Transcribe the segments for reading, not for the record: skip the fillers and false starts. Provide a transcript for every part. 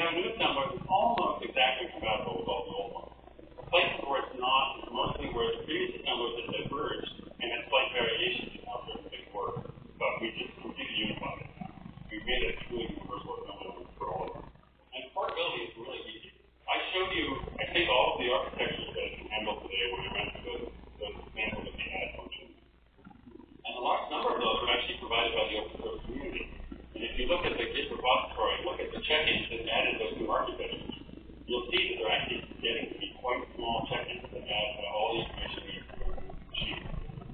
have new assembler that's almost exactly compatible with all the old ones. The places where it's not is mostly where the previous assemblers had diverged and had slight variations in how certain things work. But we just completely unified it now. We made a truly universal assembly for all of them. And portability is really easy. I showed you, I think, all of the architectures that I can handle today when I went through those examples of the add functions. And a large number of those are actually provided by the open source community. And if you look at the Git repository, look at the check-ins that added those new architectures, you'll see that they're actually getting to be quite small check-ins that add all the information we need to the machine.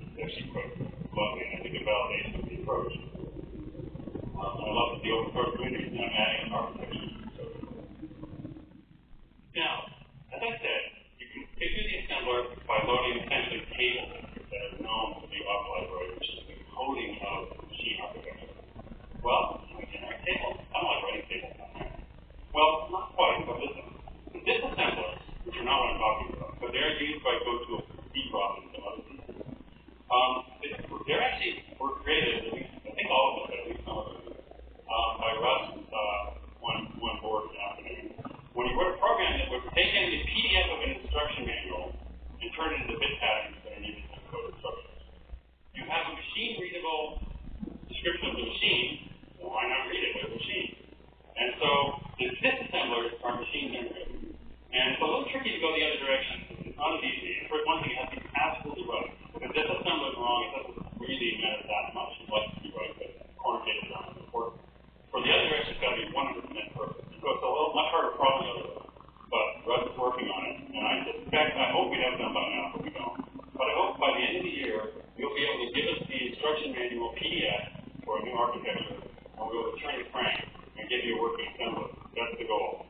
It's actually quite lovely, and I think a validation of the approach. I love that the open source community is now adding architectures. Now, as I said, you can configure the assembler by loading essentially tables that are known to the op library, which is the coding of the machine architecture. Well, can we generate tables? I don't like writing tables. Well, not quite, but listen. The disassemblers, which are not what I'm talking about, but they're used by GoTools, Debug, and some other people. They're actually were created, at least, I think all of them, but at least some of them, by Russ, one board this afternoon. When he wrote a program that would take in the PDF of an instruction manual and turn it into bit patterns that are needed to code instructions. You have a machine-readable description of the machine, well, why not read it with a machine? And so the disassemblers are machine-generated. And it's a little tricky to go the other direction. It's not as easy. For one thing, it has to be absolutely right. If the disassembler is wrong, it doesn't really matter that much. You'd like to be right, but corner cases aren't important. For the other direction, it's got to be 100% perfect. So it's a little much harder problem the other way. But Russ is working on it. And I suspect, I hope we have it done by now, but we don't. But I hope by the end of the year, you'll be able to give us the instruction manual PDF for a new architecture, and we'll be able to turn to Frank and give you a working assembler. That's the goal.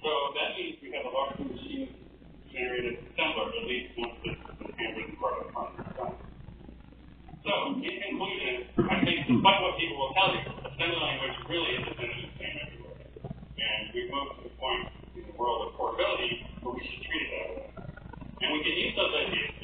So that means we have a large machine-generated assembler, at least once this handwritten part of the front is done. So, in conclusion, I think despite what people will tell you, assembly language really is essentially the same everywhere. And we've moved to the point in the world of portability where we should treat it that way. And we can use those ideas